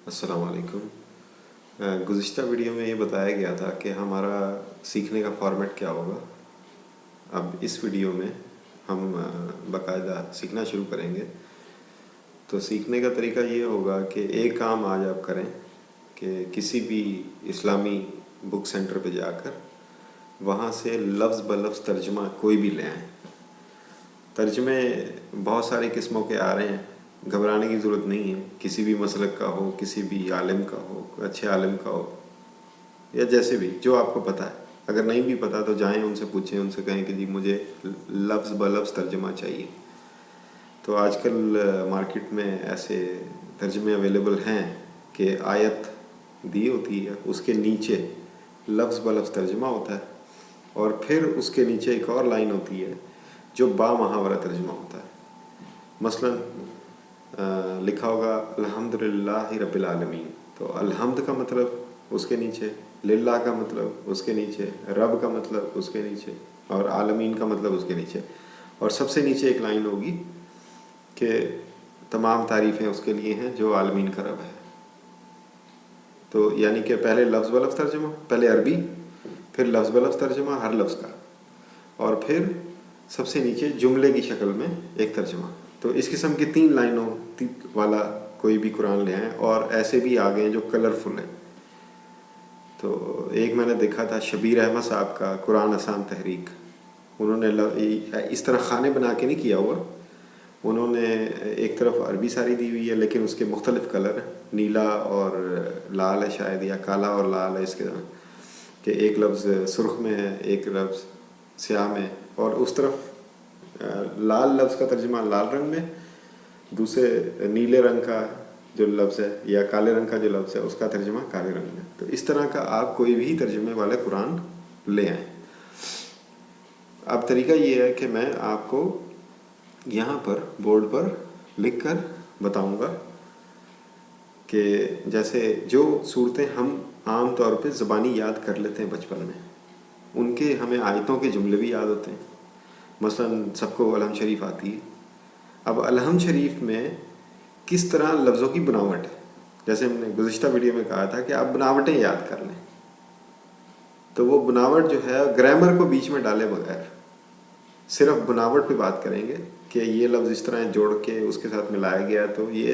السلام علیکم۔ گزشتہ ویڈیو میں یہ بتایا گیا تھا کہ ہمارا سیکھنے کا فارمیٹ کیا ہوگا۔ اب اس ویڈیو میں ہم باقاعدہ سیکھنا شروع کریں گے۔ تو سیکھنے کا طریقہ یہ ہوگا کہ ایک کام آج آپ کریں کہ کسی بھی اسلامی بک سینٹر پہ جا کر وہاں سے لفظ بلفظ ترجمہ کوئی بھی لے آئیں۔ ترجمے بہت ساری قسموں کے آ رہے ہیں، گھبرانے کی ضرورت نہیں ہے۔ کسی بھی مسلک کا ہو، کسی بھی عالم کا ہو، اچھے عالم کا ہو، یا جیسے بھی جو آپ کو پتہ ہے۔ اگر نہیں بھی پتہ تو جائیں ان سے پوچھیں، ان سے کہیں کہ جی مجھے لفظ بلفظ ترجمہ چاہیے۔ تو آج کل مارکیٹ میں ایسے ترجمے اویلیبل ہیں کہ آیت دی ہوتی ہے، اس کے نیچے لفظ بلفظ ترجمہ ہوتا ہے، اور پھر اس کے نیچے ایک اور لائن ہوتی ہے جو با محاورہ ترجمہ ہوتا ہے۔ مثلاً لکھا ہوگا الحمدللہ رب العالمین، تو الحمد کا مطلب اس کے نیچے، للہ کا مطلب اس کے نیچے، رب کا مطلب اس کے نیچے، اور عالمین کا مطلب اس کے نیچے، اور سب سے نیچے ایک لائن ہوگی کہ تمام تعریفیں اس کے لیے ہیں جو عالمین کا رب ہے۔ تو یعنی کہ پہلے لفظ بلفظ ترجمہ، پہلے عربی، پھر لفظ بلفظ ترجمہ ہر لفظ کا، اور پھر سب سے نیچے جملے کی شکل میں ایک ترجمہ۔ تو اس قسم کی 3 لائنوں والا کوئی بھی قرآن لے آئیں، اور ایسے بھی آ گئے ہیں جو کلرفل ہیں۔ تو ایک میں نے دیکھا تھا شبیر احمد صاحب کا قرآن آسان تحریک، انہوں نے اس طرح خانے بنا کے نہیں کیا ہوا، انہوں نے ایک طرف عربی ساری دی ہوئی ہے لیکن اس کے مختلف کلر ہیں، نیلا اور لال ہے شاید، یا کالا اور لال ہے، اس کے کہ ایک لفظ سرخ میں ہے، ایک لفظ سیاہ میں، اور اس طرف لال لفظ کا ترجمہ لال رنگ میں، دوسرے نیلے رنگ کا جو لفظ ہے یا کالے رنگ کا جو لفظ ہے اس کا ترجمہ کالے رنگ میں۔ تو اس طرح کا آپ کوئی بھی ترجمے والے قرآن لے آئیں۔ اب طریقہ یہ ہے کہ میں آپ کو یہاں پر بورڈ پر لکھ کر بتاؤں گا کہ جیسے جو صورتیں ہم عام طور پہ زبانی یاد کر لیتے ہیں بچپن میں، ان کے ہمیں آیتوں کے جملے بھی یاد ہوتے ہیں۔ مثلاً سب کو الحمد شریف آتی ہے، اب الحمد شریف میں کس طرح لفظوں کی بناوٹ ہے، جیسے ہم نے گزشتہ ویڈیو میں کہا تھا کہ آپ بناوٹیں یاد کر لیں، تو وہ بناوٹ جو ہے گرامر کو بیچ میں ڈالے بغیر صرف بناوٹ پہ بات کریں گے کہ یہ لفظ اس طرح جوڑ کے اس کے ساتھ ملایا گیا تو یہ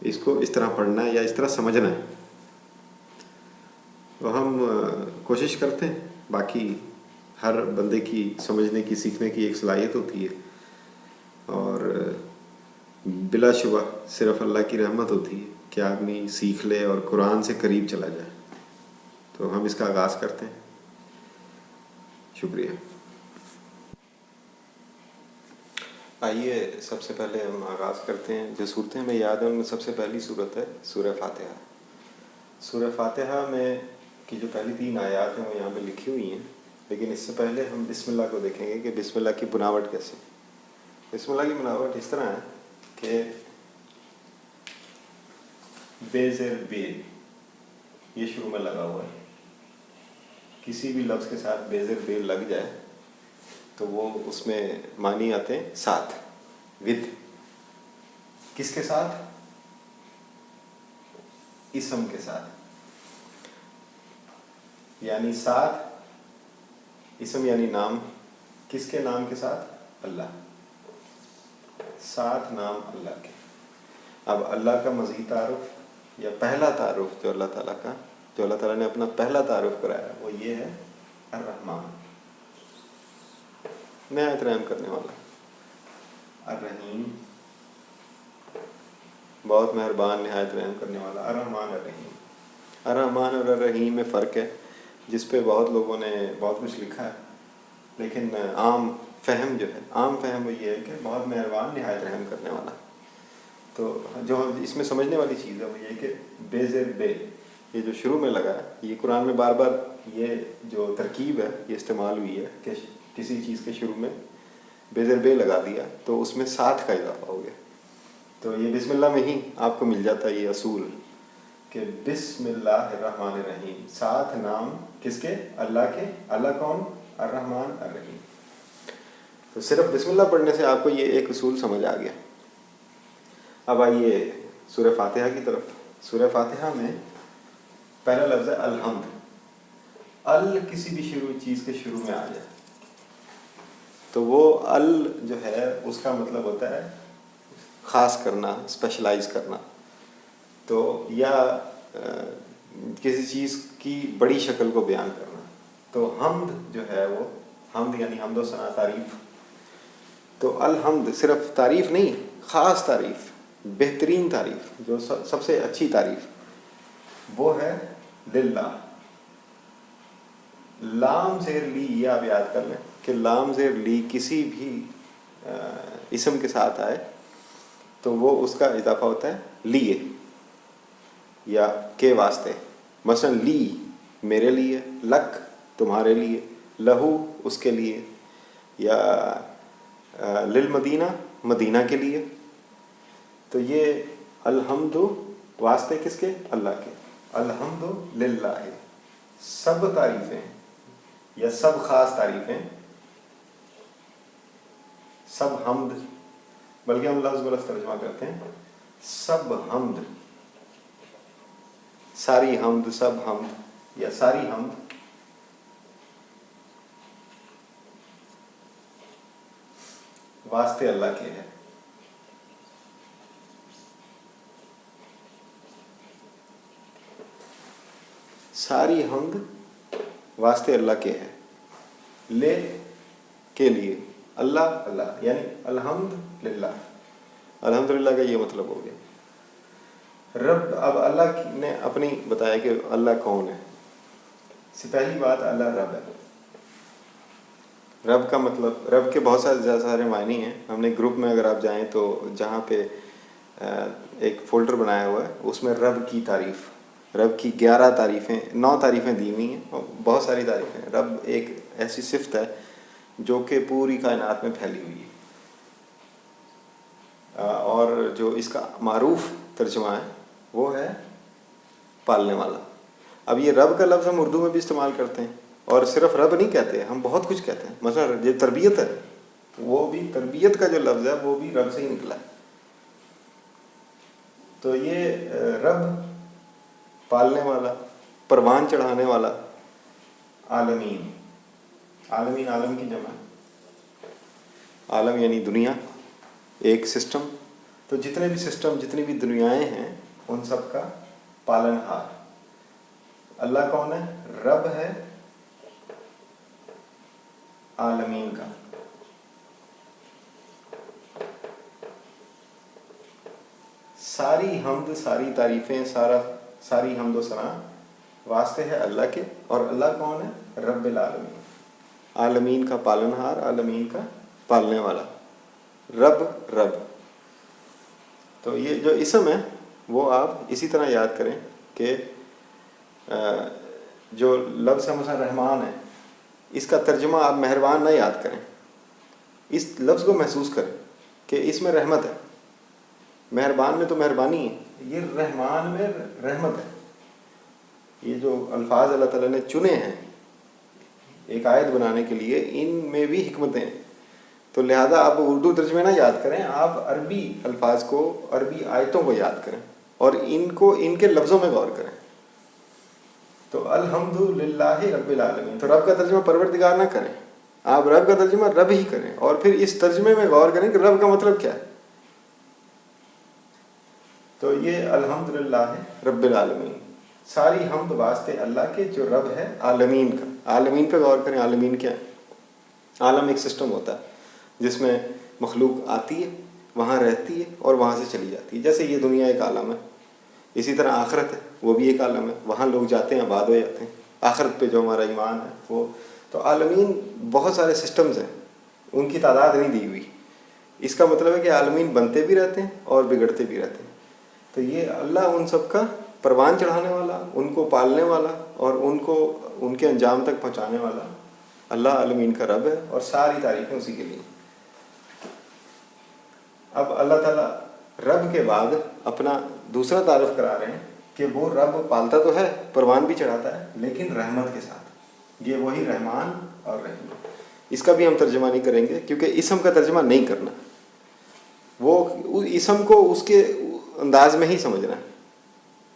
اس کو اس طرح پڑھنا ہے یا اس طرح سمجھنا ہے۔ تو ہم کوشش کرتے ہیں، باقی ہر بندے کی سمجھنے کی، سیکھنے کی ایک صلاحیت ہوتی ہے، اور بلا شبہ صرف اللہ کی رحمت ہوتی ہے کہ آدمی سیکھ لے اور قرآن سے قریب چلا جائے۔ تو ہم اس کا آغاز کرتے ہیں۔ شکریہ۔ آئیے سب سے پہلے ہم آغاز کرتے ہیں، جو صورتیں ہمیں یاد ہیں ان میں سب سے پہلی صورت ہے سورہ فاتحہ۔ سورہ فاتحہ میں کی جو پہلی 3 آیات ہیں وہ یہاں پہ لکھی ہوئی ہیں، لیکن اس سے پہلے ہم بسم اللہ کو دیکھیں گے کہ بسم اللہ کی بناوٹ کیسے۔ بسم اللہ کی بناوٹ اس طرح ہے کہ بے زیر بے یہ شروع میں لگا ہوا ہے، کسی بھی لفظ کے ساتھ بے زیر بے لگ جائے تو وہ اس میں معنی آتے ہیں ساتھ، ود، کس کے ساتھ؟ اسم کے ساتھ، یعنی ساتھ، اسم یعنی نام، کس کے نام کے ساتھ؟ اللہ، ساتھ نام اللہ کے۔ اب اللہ کا مزید تعارف یا پہلا تعارف جو اللہ تعالیٰ کا، جو اللہ تعالیٰ نے اپنا پہلا تعارف کرایا وہ یہ ہے الرحمن، نہایت رحم کرنے والا، الرحیم، بہت مہربان، نہایت رحم کرنے والا، الرحمن الرحیم۔ الرحمن اور الرحیم میں فرق ہے، جس پہ بہت لوگوں نے بہت کچھ لکھا ہے، لیکن عام فہم جو ہے، عام فہم وہ یہ ہے کہ بہت مہربان، نہایت رحم کرنے والا۔ تو جو اس میں سمجھنے والی چیز ہے وہ یہ کہ بے زیر بے، یہ جو شروع میں لگا ہے، یہ قرآن میں بار بار یہ جو ترکیب ہے یہ استعمال ہوئی ہے کہ کسی چیز کے شروع میں بے زیر بے لگا دیا تو اس میں ساتھ کا اضافہ ہو گیا۔ تو یہ بسم اللہ میں ہی آپ کو مل جاتا ہے یہ اصول کہ بسم اللہ الرحمن الرحیم، ساتھ نام کس کے؟ اللہ کے۔ اللہ کون؟ الرحمن الرحیم۔ تو صرف بسم اللہ پڑھنے سے آپ کو یہ ایک اصول سمجھ آ گیا۔ اب آئیے سورہ فاتحہ کی طرف۔ سورہ فاتحہ میں پہلا لفظ ہے الحمد. ال کسی بھی شروع چیز کے شروع میں آ جائے تو وہ ال جو ہے اس کا مطلب ہوتا ہے خاص کرنا، اسپیشلائز کرنا. تو یا کسی چیز کی بڑی شکل کو بیان کرنا. تو حمد جو ہے وہ حمد یعنی حمد و ثنا، تعریف. تو الحمد صرف تعریف نہیں، خاص تعریف، بہترین تعریف، جو سب سے اچھی تعریف وہ ہے للہ. لام زیر لی، یہ آپ یاد کر لیں کہ لام زیر لی کسی بھی اسم کے ساتھ آئے تو وہ اس کا اضافہ ہوتا ہے لیے یا کے واسطے. مثلا لی میرے لیے، لک تمہارے لیے، لہو اس کے لیے، یا للمدینہ مدینہ کے لیے. تو یہ الحمد واسطے کس کے؟ اللہ کے. الحمد للہ، سب تعریفیں یا سب خاص تعریفیں، سب حمد، بلکہ ہم لفظ بلفظ ترجمہ کرتے ہیں سب حمد، ساری حمد، سب حمد یا ساری حمد واسطے اللہ کے ہے. ساری حمد واسطے اللہ کے ہے، لے کے لیے، اللہ اللہ، یعنی الحمد للہ. الحمد للہ کا یہ مطلب ہو گیا. رب، اب اللہ نے اپنی بتایا کہ اللہ کون ہے. سے پہلی بات، اللہ رب ہے. رب کا مطلب، رب کے بہت سارے معنی ہیں. ہم نے گروپ میں اگر آپ جائیں تو جہاں پہ ایک فولڈر بنایا ہوا ہے اس میں رب کی تعریف، رب کی 11 تعریفیں، 9 تعریفیں دی ہوئی ہیں اور بہت ساری تعریفیں. رب ایک ایسی صفت ہے جو کہ پوری کائنات میں پھیلی ہوئی ہے، اور جو اس کا معروف ترجمہ ہے وہ ہے پالنے والا. اب یہ رب کا لفظ ہم اردو میں بھی استعمال کرتے ہیں، اور صرف رب نہیں کہتے، ہم بہت کچھ کہتے ہیں. مثلا یہ تربیت ہے، وہ بھی تربیت کا جو لفظ ہے وہ بھی رب سے ہی نکلا ہے. تو یہ رب پالنے والا، پروان چڑھانے والا، عالمین. عالمین عالم کی جمع، عالم یعنی دنیا، ایک سسٹم. تو جتنے بھی سسٹم، جتنی بھی دنیایں ہیں ان سب کا پالن ہار. اللہ کون ہے؟ رب ہے عالمین کا. ساری حمد، ساری تعریفیں، ساری حمد و ثنا واسطے ہے اللہ کے. اور اللہ کون ہے؟ رب العالمین، عالمین کا پالن ہار، عالمین کا پالنے والا. رب رب. تو یہ جو اسم ہے وہ آپ اسی طرح یاد کریں کہ جو لفظ ہے مثلا رحمان ہے، اس کا ترجمہ آپ مہربان نہ یاد کریں، اس لفظ کو محسوس کریں کہ اس میں رحمت ہے. مہربان میں تو مہربانی ہے، یہ رحمان میں رحمت ہے. یہ جو الفاظ اللہ تعالیٰ نے چنے ہیں ایک آیت بنانے کے لیے، ان میں بھی حکمتیں ہیں. تو لہذا آپ اردو ترجمے نہ یاد کریں، آپ عربی الفاظ کو، عربی آیتوں کو یاد کریں اور ان کے لفظوں میں غور کریں. تو الحمد للہ رب العالمین. تو رب کا ترجمہ پروردگار نہ کریں، آپ رب کا ترجمہ رب ہی کریں، اور پھر اس ترجمے میں غور کریں کہ رب کا مطلب کیا ہے. تو یہ الحمد للہ رب العالمین، ساری حمد واسطے اللہ کے جو رب ہے عالمین کا. عالمین پہ غور کریں. عالمین کیا ہے؟ عالم ایک سسٹم ہوتا ہے جس میں مخلوق آتی ہے، وہاں رہتی ہے اور وہاں سے چلی جاتی ہے. جیسے یہ دنیا ایک عالم ہے، اسی طرح آخرت ہے، وہ بھی ایک عالم ہے، وہاں لوگ جاتے ہیں، آباد ہو جاتے ہیں. آخرت پہ جو ہمارا ایمان ہے وہ. تو عالمین بہت سارے سسٹمز ہیں، ان کی تعداد نہیں دی ہوئی. اس کا مطلب ہے کہ عالمین بنتے بھی رہتے ہیں اور بگڑتے بھی رہتے ہیں. تو یہ اللہ ان سب کا پروان چڑھانے والا، ان کو پالنے والا اور ان کو ان کے انجام تک پہنچانے والا اللہ عالمین کا رب ہے، اور ساری تعریفیں اسی کے لیے. اب اللہ تعالیٰ رب کے بعد اپنا دوسرا تعارف کرا رہے ہیں کہ وہ رب پالتا تو ہے، پروان بھی چڑھاتا ہے، لیکن رحمت کے ساتھ. یہ وہی رحمان اور رحیم. اس کا بھی ہم ترجمہ نہیں کریں گے کیونکہ اسم کا ترجمہ نہیں کرنا، وہ اسم کو اس کے انداز میں ہی سمجھنا ہے.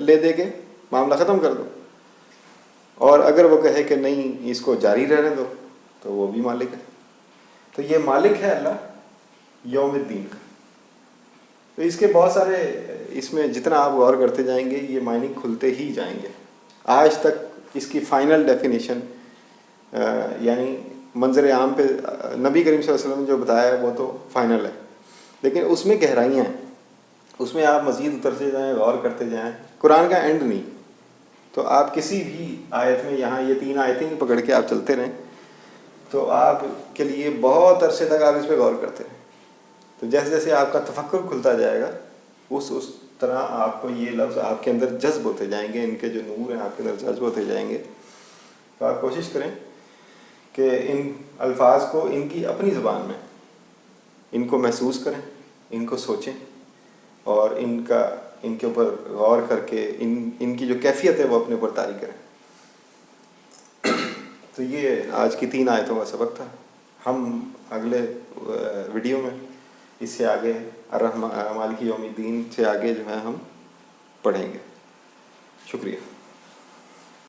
لے دے کے معاملہ ختم کر دو، اور اگر وہ کہے کہ نہیں اس کو جاری رہنے دو تو وہ بھی مالک ہے۔ تو یہ مالک ہے اللہ یوم الدین کا۔ تو اس کے بہت سارے، اس میں جتنا آپ غور کرتے جائیں گے یہ معنی کھلتے ہی جائیں گے۔ آج تک اس کی فائنل ڈیفینیشن یعنی منظر عام پہ نبی کریم صلی اللہ علیہ وسلم نے جو بتایا ہے وہ تو فائنل ہے، لیکن اس میں گہرائیاں ہیں، اس میں آپ مزید اترتے جائیں، غور کرتے جائیں۔ قرآن کا اینڈ نہیں، تو آپ کسی بھی آیت میں، یہاں یہ 3 آیتیں پکڑ کے آپ چلتے رہیں تو آپ کے لیے بہت عرصے تک آپ اس پہ غور کرتے رہیں۔ تو جیسے جیسے آپ کا تفکر کھلتا جائے گا اس طرح آپ کو یہ لفظ آپ کے اندر جذب ہوتے جائیں گے، ان کے جو نور ہیں آپ کے اندر جذب ہوتے جائیں گے۔ تو آپ کوشش کریں کہ ان الفاظ کو ان کی اپنی زبان میں ان کو محسوس کریں، ان کو سوچیں، اور ان کے اوپر غور کر کے ان کی جو کیفیت ہے وہ اپنے اوپر طاری کریں۔ تو یہ آج کی 3 آیتوں کا سبق تھا۔ ہم اگلے ویڈیو میں اس سے آگے مالک یوم الدین سے آگے جو ہے ہم پڑھیں گے۔ شکریہ۔